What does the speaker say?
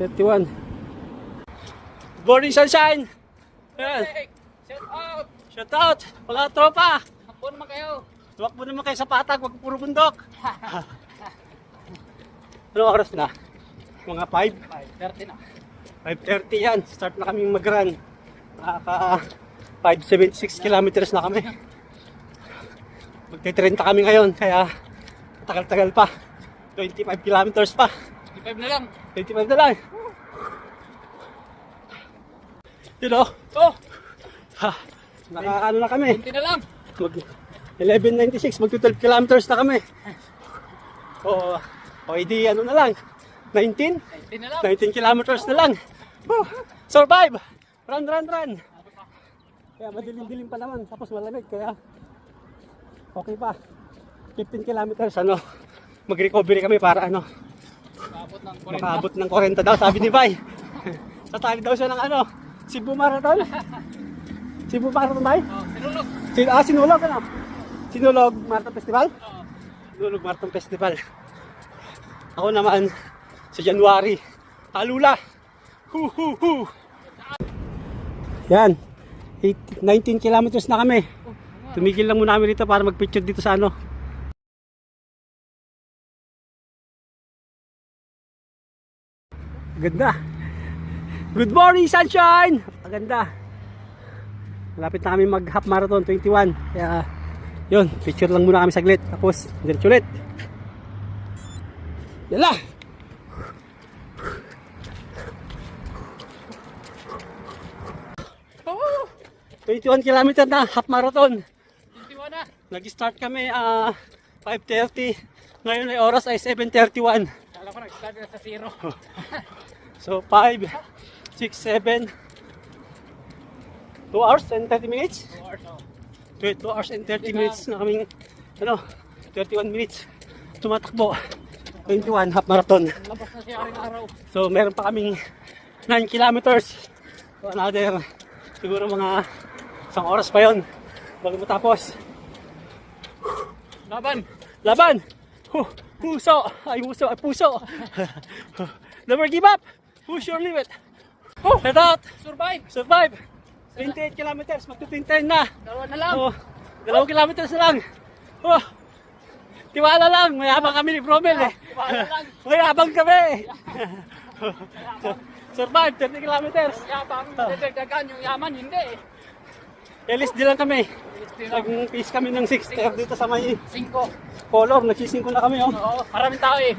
31. Morning sunshine! Ayan. Shout out! Shout out! Mga tropa! Takbo naman kayo! Tumakbo naman kayo sa patag, wag puro bundok. Anong oras na? Mga 5? 5:30 na. 5:30 yan. Start na kaming mag-run. Nakaka 576 kilometers na kami. Magte-30 kami ngayon, kaya tagal-tagal pa. 25 kilometers pa. 25 na lang. 25 na lang. Yun o. Oh! Ha, naka-ano na kami. 20 na lang. Mag 11:96, mag 12 kilometers na kami. O hindi ano na lang. 19? 20 na lang. 19 kilometers na lang. Woo! Survive! Run, run, run! Kaya madilim-dilim pa naman, tapos malamig, kaya okay pa. 15 kilometers, mag-recovery kami para Paabot ng 40. makaabot ng 40 daw, sabi ni Bay. Tatali daw siya ng Cebu Marathon. Cebu Marathon, Bay? Oh, sinulog. Sinulog, Sinulog Marathon Festival? Oh. Sinulog Marathon Festival. Ako naman, sa January, Alula. Hu, hu, hu. Yan, 19 kilometers na kami. Tumigil lang muna kami dito para mag-picture dito sa Ganda. Good morning, sunshine! Ganda. Malapit na kami mag-half marathon 21. Kaya, yun, picture lang muna kami saglit. Tapos, diretso ulit. Yala! 21 kilometer na, half marathon. 21 na. Nag-start kami 5:30. Ngayon ay oras ay 7:31. Kala ko nag-start na sa 0. So 5, 6, 7, 2 hours and 30 minutes. 2 hours. Oh. 2 hours and 30 minutes na kaming 31 minutes tumatakbo. 21 half marathon. Labas na siya rin araw. So meron pa kaming 9 kilometers. So another siguro mga isang oras pa yon bago matapos. Laban. Laban! Puso! Ay puso! Never give up! Push your limit! Head out! Survive. Survive! 28 kilometers, magto-29 na! Dalawa na lang. 2 kilometers na lang! Tiwala lang, mayabang kami ni Bromel eh! Tiwala lang. Mayabang kami! Survive, 30 kilometers! Yabang dadagdagan yung yaman, hindi. LSD lang kami. Nag-piece kami ng 6 dito sa may 5. color, nagsisingko na kami Oo, maraming tao eh.